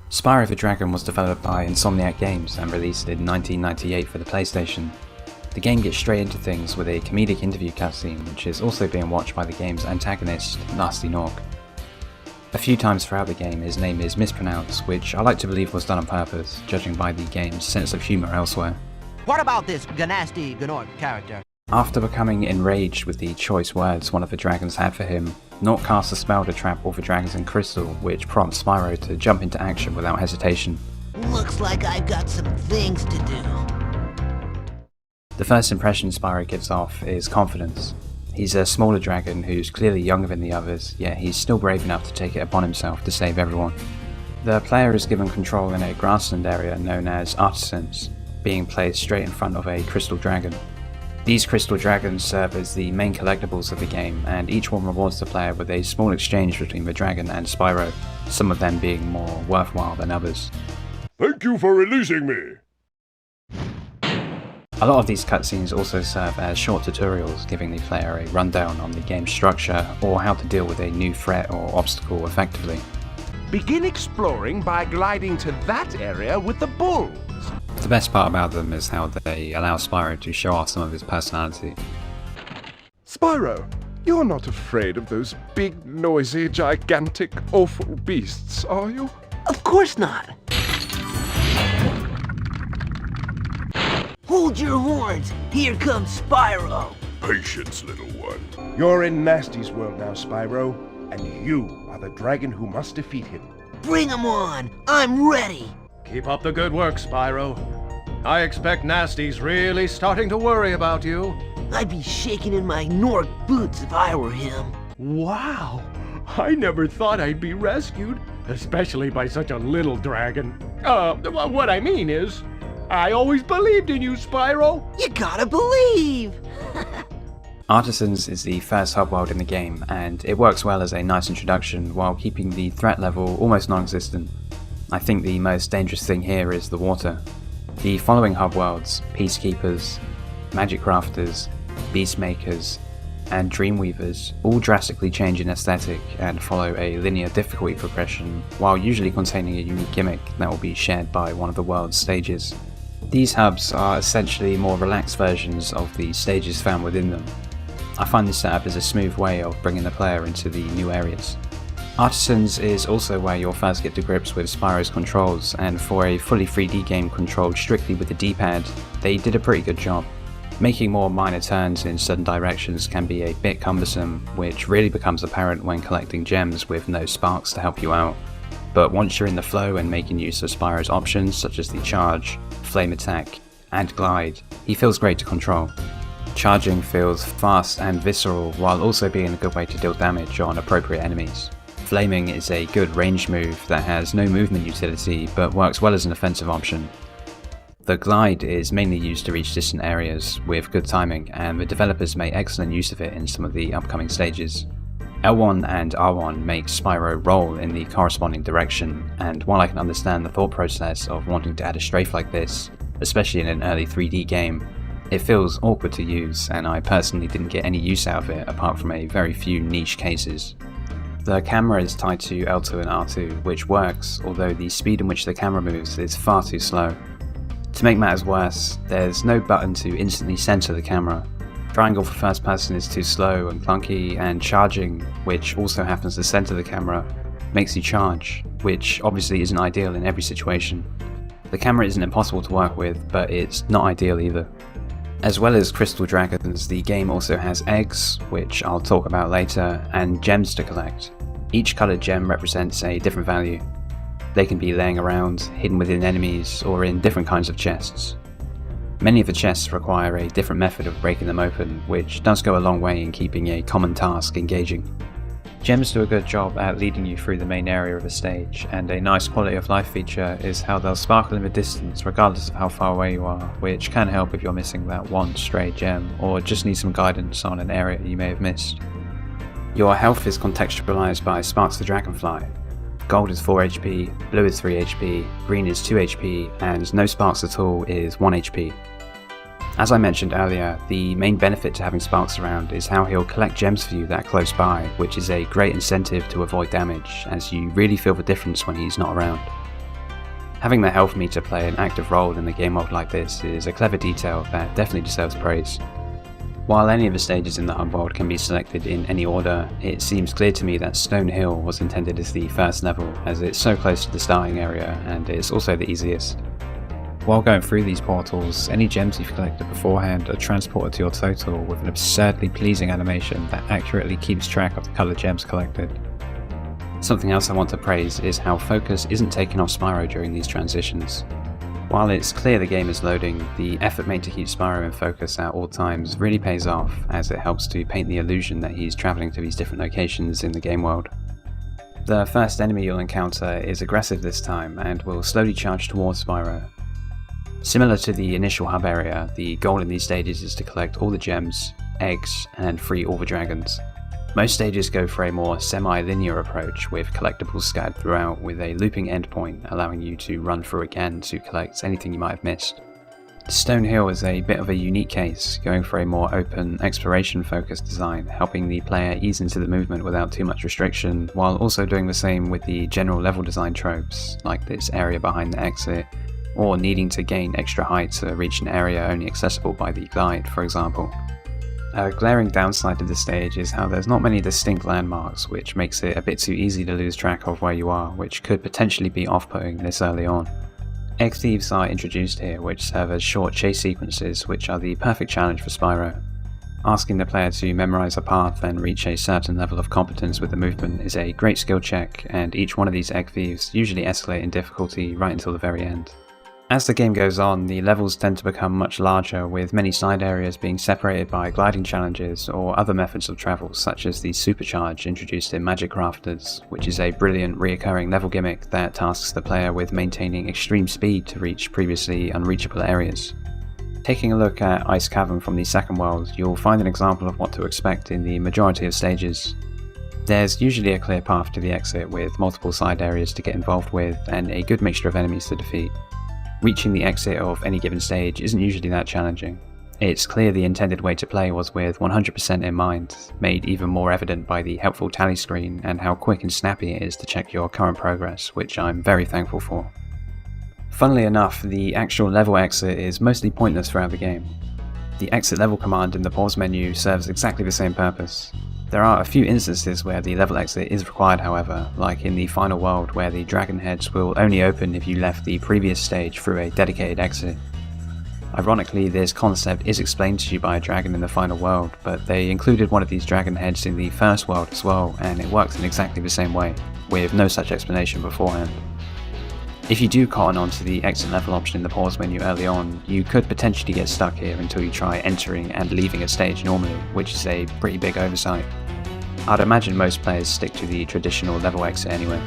Spyro the Dragon was developed by Insomniac Games and released in 1998 for the PlayStation. The game gets straight into things with a comedic interview cutscene which is also being watched by the game's antagonist, Nasty Nork. A few times throughout the game his name is mispronounced, which I like to believe was done on purpose, judging by the game's sense of humour elsewhere. What about this Ganasty Gnork character? After becoming enraged with the choice words one of the dragons had for him, Nork casts a spell to trap all the dragons in crystal, which prompts Spyro to jump into action without hesitation. Looks like I've got some things to do. The first impression Spyro gives off is confidence. He's a smaller dragon who's clearly younger than the others, yet he's still brave enough to take it upon himself to save everyone. The player is given control in a grassland area known as Artisans, being placed straight in front of a crystal dragon. These crystal dragons serve as the main collectibles of the game, and each one rewards the player with a small exchange between the dragon and Spyro, some of them being more worthwhile than others. Thank you for releasing me! A lot of these cutscenes also serve as short tutorials, giving the player a rundown on the game's structure or how to deal with a new threat or obstacle effectively. Begin exploring by gliding to that area with the bulls. The best part about them is how they allow Spyro to show off some of his personality. Spyro, you're not afraid of those big, noisy, gigantic, awful beasts, are you? Of course not. Hold your horns! Here comes Spyro! Patience, little one. You're in Nasty's world now, Spyro, and you are the dragon who must defeat him. Bring him on! I'm ready! Keep up the good work, Spyro. I expect Nasty's really starting to worry about you. I'd be shaking in my Nork boots if I were him. Wow! I never thought I'd be rescued, especially by such a little dragon. What I mean is, I always believed in you, Spyro! You gotta believe! Artisans is the first hub world in the game, and it works well as a nice introduction while keeping the threat level almost non-existent. I think the most dangerous thing here is the water. The following hub worlds, Peacekeepers, Magic Crafters, Beastmakers, and Dreamweavers all drastically change in aesthetic and follow a linear difficulty progression, while usually containing a unique gimmick that will be shared by one of the world's stages. These hubs are essentially more relaxed versions of the stages found within them. I find this setup is a smooth way of bringing the player into the new areas. Artisans is also where you'll first get to grips with Spyro's controls, and for a fully 3D game controlled strictly with the D-pad, they did a pretty good job. Making more minor turns in certain directions can be a bit cumbersome, which really becomes apparent when collecting gems with no sparks to help you out. But once you're in the flow and making use of Spyro's options such as the charge, flame attack, and glide, he feels great to control. Charging feels fast and visceral while also being a good way to deal damage on appropriate enemies. Flaming is a good range move that has no movement utility but works well as an offensive option. The glide is mainly used to reach distant areas with good timing, and the developers made excellent use of it in some of the upcoming stages. L1 and R1 make Spyro roll in the corresponding direction, and while I can understand the thought process of wanting to add a strafe like this, especially in an early 3D game, it feels awkward to use, and I personally didn't get any use out of it apart from a very few niche cases. The camera is tied to L2 and R2, which works, although the speed in which the camera moves is far too slow. To make matters worse, there's no button to instantly center the camera. Triangle for first person is too slow and clunky, and charging, which also happens to center the camera, makes you charge, which obviously isn't ideal in every situation. The camera isn't impossible to work with, but it's not ideal either. As well as crystal dragons, the game also has eggs, which I'll talk about later, and gems to collect. Each coloured gem represents a different value. They can be laying around, hidden within enemies, or in different kinds of chests. Many of the chests require a different method of breaking them open, which does go a long way in keeping a common task engaging. Gems do a good job at leading you through the main area of a stage, and a nice quality of life feature is how they'll sparkle in the distance regardless of how far away you are, which can help if you're missing that one stray gem or just need some guidance on an area you may have missed. Your health is contextualized by Sparks the Dragonfly. Gold is 4 HP, blue is 3 HP, green is 2 HP, and no sparks at all is 1 HP. As I mentioned earlier, the main benefit to having Sparks around is how he'll collect gems for you that are close by, which is a great incentive to avoid damage, as you really feel the difference when he's not around. Having the health meter play an active role in a game world like this is a clever detail that definitely deserves praise. While any of the stages in the hub world can be selected in any order, it seems clear to me that Stone Hill was intended as the first level, as it's so close to the starting area and it's also the easiest. While going through these portals, any gems you've collected beforehand are transported to your total with an absurdly pleasing animation that accurately keeps track of the coloured gems collected. Something else I want to praise is how focus isn't taken off Spyro during these transitions. While it's clear the game is loading, the effort made to keep Spyro in focus at all times really pays off, as it helps to paint the illusion that he's travelling to these different locations in the game world. The first enemy you'll encounter is aggressive this time and will slowly charge towards Spyro. Similar to the initial hub area, the goal in these stages is to collect all the gems, eggs, and free all the dragons. Most stages go for a more semi-linear approach, with collectibles scattered throughout with a looping endpoint allowing you to run through again to collect anything you might have missed. Stone Hill is a bit of a unique case, going for a more open, exploration-focused design, helping the player ease into the movement without too much restriction, while also doing the same with the general level design tropes, like this area behind the exit, or needing to gain extra height to reach an area only accessible by the glide, for example. A glaring downside to this stage is how there's not many distinct landmarks, which makes it a bit too easy to lose track of where you are, which could potentially be off-putting this early on. Egg thieves are introduced here, which serve as short chase sequences, which are the perfect challenge for Spyro. Asking the player to memorise a path and reach a certain level of competence with the movement is a great skill check, and each one of these egg thieves usually escalate in difficulty right until the very end. As the game goes on, the levels tend to become much larger, with many side areas being separated by gliding challenges or other methods of travel, such as the supercharge introduced in Magic Crafters, which is a brilliant reoccurring level gimmick that tasks the player with maintaining extreme speed to reach previously unreachable areas. Taking a look at Ice Cavern from the second world, you'll find an example of what to expect in the majority of stages. There's usually a clear path to the exit with multiple side areas to get involved with and a good mixture of enemies to defeat. Reaching the exit of any given stage isn't usually that challenging. It's clear the intended way to play was with 100% in mind, made even more evident by the helpful tally screen and how quick and snappy it is to check your current progress, which I'm very thankful for. Funnily enough, the actual level exit is mostly pointless throughout the game. The exit level command in the pause menu serves exactly the same purpose. There are a few instances where the level exit is required, however, like in the final world where the dragon heads will only open if you left the previous stage through a dedicated exit. Ironically, this concept is explained to you by a dragon in the final world, but they included one of these dragon heads in the first world as well, and it works in exactly the same way, with no such explanation beforehand. If you do cotton onto the exit level option in the pause menu early on, you could potentially get stuck here until you try entering and leaving a stage normally, which is a pretty big oversight. I'd imagine most players stick to the traditional level exit anyway.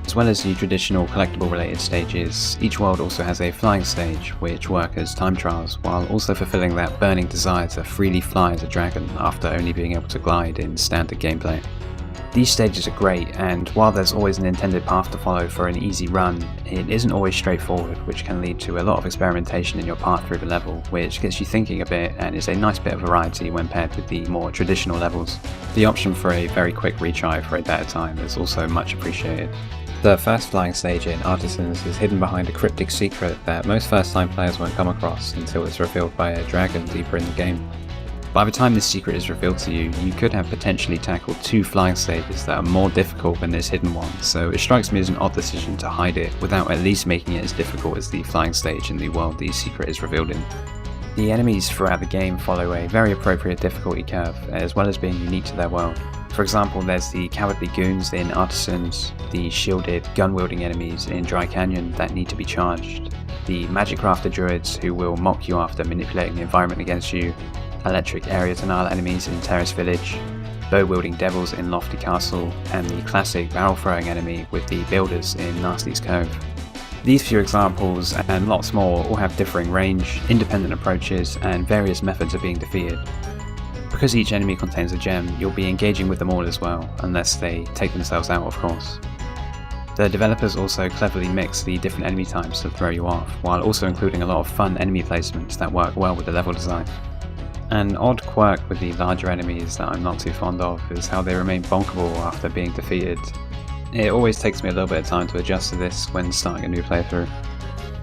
As well as the traditional collectible related stages, each world also has a flying stage, which work as time trials, while also fulfilling that burning desire to freely fly as a dragon after only being able to glide in standard gameplay. These stages are great, and while there's always an intended path to follow for an easy run, it isn't always straightforward, which can lead to a lot of experimentation in your path through the level, which gets you thinking a bit and is a nice bit of variety when paired with the more traditional levels. The option for a very quick retry for a better time is also much appreciated. The first flying stage in Artisans is hidden behind a cryptic secret that most first-time players won't come across until it's revealed by a dragon deeper in the game. By the time this secret is revealed to you, you could have potentially tackled 2 flying stages that are more difficult than this hidden one, so it strikes me as an odd decision to hide it without at least making it as difficult as the flying stage in the world the secret is revealed in. The enemies throughout the game follow a very appropriate difficulty curve, as well as being unique to their world. For example, there's the cowardly goons in Artisans, the shielded, gun-wielding enemies in Dry Canyon that need to be charged, the Magic Crafter druids who will mock you after manipulating the environment against you, electric area denial enemies in Terrace Village, bow-wielding devils in Lofty Castle, and the classic barrel-throwing enemy with the builders in Nasty's Cove. These few examples, and lots more, all have differing range, independent approaches, and various methods of being defeated. Because each enemy contains a gem, you'll be engaging with them all as well, unless they take themselves out, of course. The developers also cleverly mix the different enemy types to throw you off, while also including a lot of fun enemy placements that work well with the level design. An odd quirk with the larger enemies that I'm not too fond of is how they remain bonkable after being defeated. It always takes me a little bit of time to adjust to this when starting a new playthrough.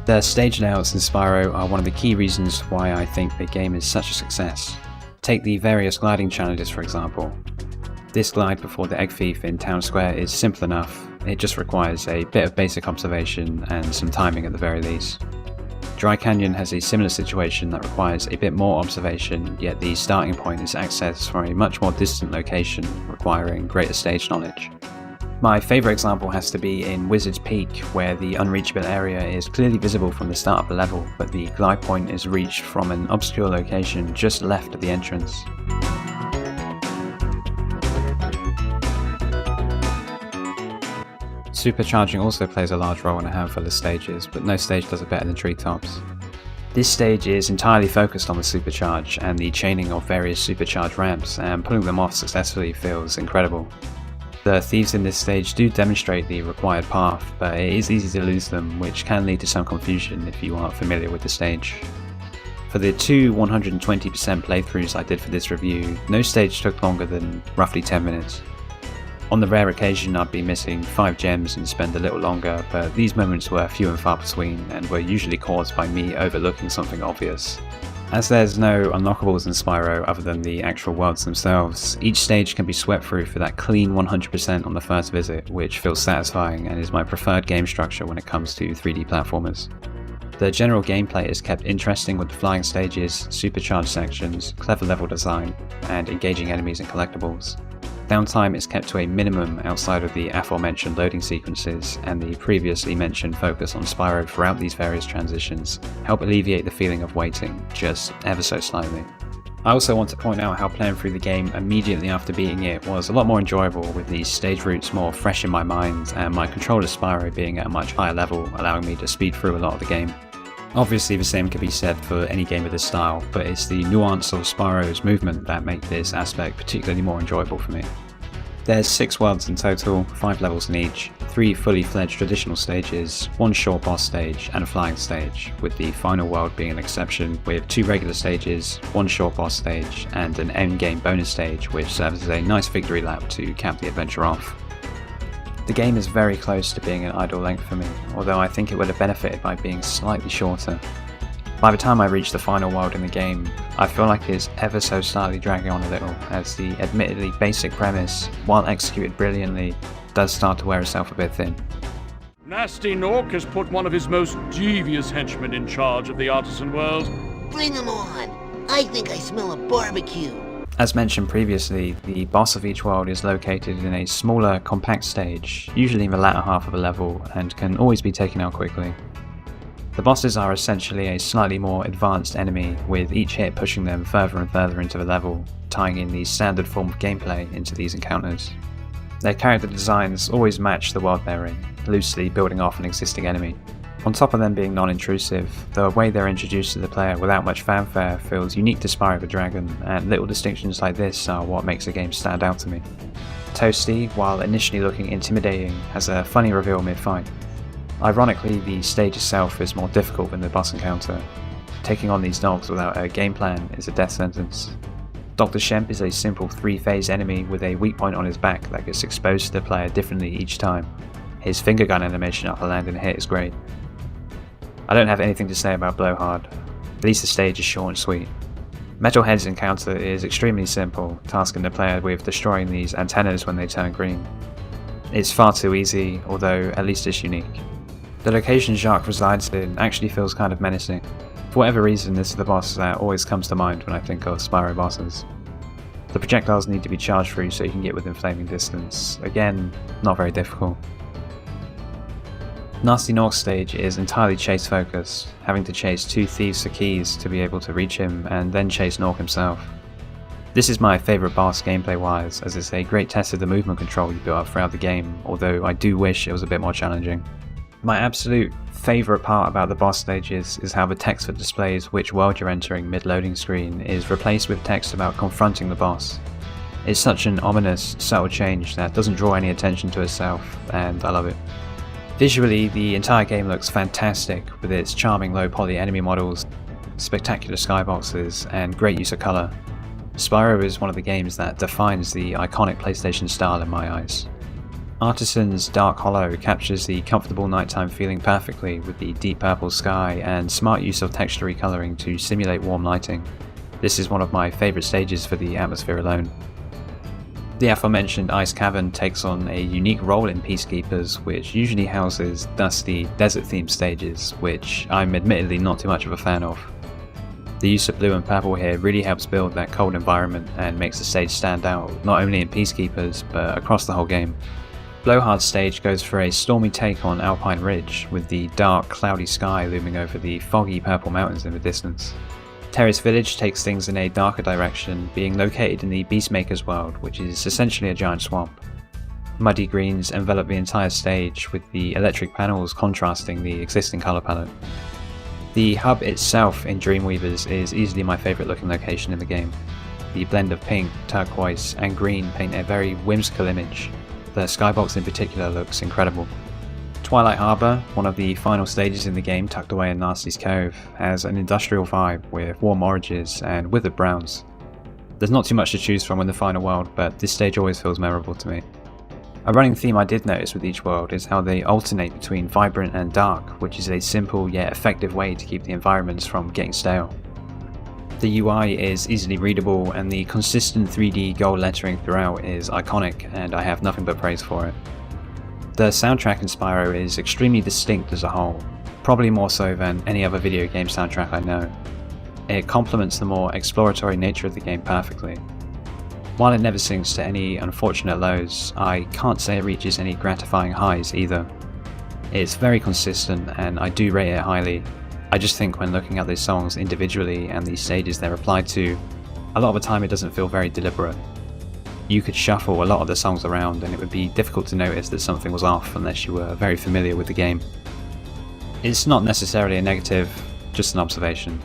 The stage layouts in Spyro are one of the key reasons why I think the game is such a success. Take the various gliding challenges for example. This glide before the egg thief in Town Square is simple enough, it just requires a bit of basic observation and some timing at the very least. Dry Canyon has a similar situation that requires a bit more observation, yet the starting point is accessed from a much more distant location, requiring greater stage knowledge. My favourite example has to be in Wizard's Peak, where the unreachable area is clearly visible from the start of the level, but the glide point is reached from an obscure location just left of the entrance. Supercharging also plays a large role in a handful of stages, but no stage does it better than Treetops. This stage is entirely focused on the supercharge and the chaining of various supercharge ramps, and pulling them off successfully feels incredible. The thieves in this stage do demonstrate the required path, but it is easy to lose them, which can lead to some confusion if you aren't familiar with the stage. For the two 120% playthroughs I did for this review, no stage took longer than roughly 10 minutes. On the rare occasion I'd be missing 5 gems and spend a little longer, but these moments were few and far between and were usually caused by me overlooking something obvious. As there's no unlockables in Spyro other than the actual worlds themselves, each stage can be swept through for that clean 100% on the first visit, which feels satisfying and is my preferred game structure when it comes to 3D platformers. The general gameplay is kept interesting with flying stages, supercharged sections, clever level design, and engaging enemies and collectibles. Downtime is kept to a minimum outside of the aforementioned loading sequences, and the previously mentioned focus on Spyro throughout these various transitions help alleviate the feeling of waiting, just ever so slightly. I also want to point out how playing through the game immediately after beating it was a lot more enjoyable, with these stage routes more fresh in my mind and my control of Spyro being at a much higher level, allowing me to speed through a lot of the game. Obviously the same can be said for any game of this style, but it's the nuance of Spyro's movement that make this aspect particularly more enjoyable for me. There's 6 worlds in total, 5 levels in each, 3 fully fledged traditional stages, 1 short boss stage and a flying stage, with the final world being an exception with 2 regular stages, 1 short boss stage and an endgame bonus stage which serves as a nice victory lap to cap the adventure off. The game is very close to being an idle length for me, although I think it would have benefited by being slightly shorter. By the time I reach the final world in the game, I feel like it's ever so slightly dragging on a little, as the admittedly basic premise, while executed brilliantly, does start to wear itself a bit thin. Nasty Nork has put one of his most devious henchmen in charge of the artisan world. Bring him on. I think I smell a barbecue. As mentioned previously, the boss of each world is located in a smaller, compact stage, usually in the latter half of a level, and can always be taken out quickly. The bosses are essentially a slightly more advanced enemy, with each hit pushing them further and further into the level, tying in the standard form of gameplay into these encounters. Their character designs always match the world they're in, loosely building off an existing enemy. On top of them being non-intrusive, the way they're introduced to the player without much fanfare feels unique to Spyro the Dragon, and little distinctions like this are what makes the game stand out to me. Toasty, while initially looking intimidating, has a funny reveal mid-fight. Ironically, the stage itself is more difficult than the boss encounter. Taking on these dogs without a game plan is a death sentence. Dr. Shemp is a simple 3-phase enemy with a weak point on his back that gets exposed to the player differently each time. His finger gun animation after landing a hit is great. I don't have anything to say about Blowhard, at least the stage is short and sweet. Metalhead's encounter is extremely simple, tasking the player with destroying these antennas when they turn green. It's far too easy, although at least it's unique. The location Jacques resides in actually feels kind of menacing. For whatever reason, this is the boss that always comes to mind when I think of Spyro bosses. The projectiles need to be charged through so you can get within flaming distance. Again, not very difficult. Nasty Nork's stage is entirely chase focused, having to chase 2 thieves for keys to be able to reach him and then chase Nork himself. This is my favourite boss gameplay wise, as it's a great test of the movement control you build up throughout the game, although I do wish it was a bit more challenging. My absolute favourite part about the boss stages is how the text that displays which world you're entering mid-loading screen is replaced with text about confronting the boss. It's such an ominous, subtle change that doesn't draw any attention to itself, and I love it. Visually, the entire game looks fantastic, with its charming low-poly enemy models, spectacular skyboxes, and great use of colour. Spyro is one of the games that defines the iconic PlayStation style in my eyes. Artisan's Dark Hollow captures the comfortable nighttime feeling perfectly with the deep purple sky and smart use of texture recoloring to simulate warm lighting. This is one of my favourite stages for the atmosphere alone. The aforementioned Ice Cavern takes on a unique role in Peacekeepers, which usually houses dusty, desert-themed stages, which I'm admittedly not too much of a fan of. The use of blue and purple here really helps build that cold environment and makes the stage stand out, not only in Peacekeepers, but across the whole game. Blowhard's stage goes for a stormy take on Alpine Ridge, with the dark, cloudy sky looming over the foggy purple mountains in the distance. Terrace Village takes things in a darker direction, being located in the Beastmaker's world, which is essentially a giant swamp. Muddy greens envelop the entire stage, with the electric panels contrasting the existing colour palette. The hub itself in Dreamweavers is easily my favourite looking location in the game. The blend of pink, turquoise and green paint a very whimsical image. The skybox in particular looks incredible. Twilight Harbour, one of the final stages in the game tucked away in Nasty's Cove, has an industrial vibe with warm oranges and withered browns. There's not too much to choose from in the final world, but this stage always feels memorable to me. A running theme I did notice with each world is how they alternate between vibrant and dark, which is a simple yet effective way to keep the environments from getting stale. The UI is easily readable and the consistent 3D gold lettering throughout is iconic, and I have nothing but praise for it. The soundtrack in Spyro is extremely distinct as a whole, probably more so than any other video game soundtrack I know. It complements the more exploratory nature of the game perfectly. While it never sinks to any unfortunate lows, I can't say it reaches any gratifying highs either. It's very consistent and I do rate it highly. I just think when looking at these songs individually and the stages they're applied to, a lot of the time it doesn't feel very deliberate. You could shuffle a lot of the songs around and it would be difficult to notice that something was off unless you were very familiar with the game. It's not necessarily a negative, just an observation.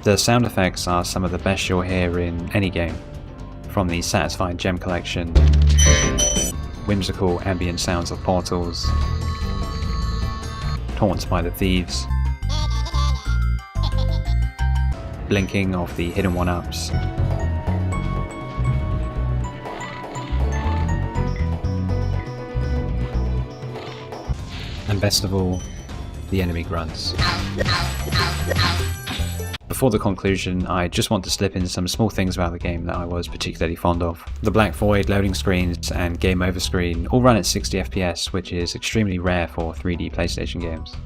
The sound effects are some of the best you'll hear in any game, from the satisfying gem collection, whimsical ambient sounds of portals, taunts by the thieves, blinking of the hidden one-ups, and best of all, the enemy grunts. Before the conclusion, I just want to slip in some small things about the game that I was particularly fond of. The Black Void, loading screens and game over screen all run at 60 FPS, which is extremely rare for 3D PlayStation games.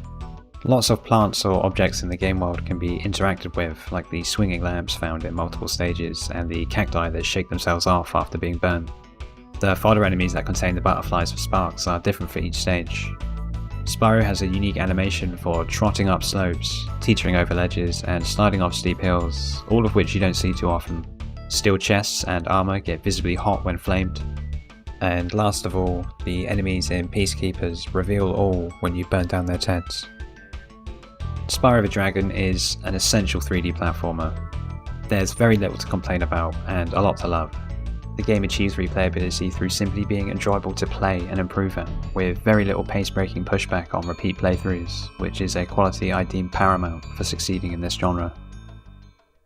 Lots of plants or objects in the game world can be interacted with, like the swinging lamps found in multiple stages and the cacti that shake themselves off after being burned. The fodder enemies that contain the butterflies for sparks are different for each stage. Spyro has a unique animation for trotting up slopes, teetering over ledges, and sliding off steep hills, all of which you don't see too often. Steel chests and armor get visibly hot when flamed. And last of all, the enemies in Peacekeepers reveal all when you burn down their tents. Spyro the Dragon is an essential 3D platformer. There's very little to complain about and a lot to love. The game achieves replayability through simply being enjoyable to play and improve at, with very little pace-breaking pushback on repeat playthroughs, which is a quality I deem paramount for succeeding in this genre.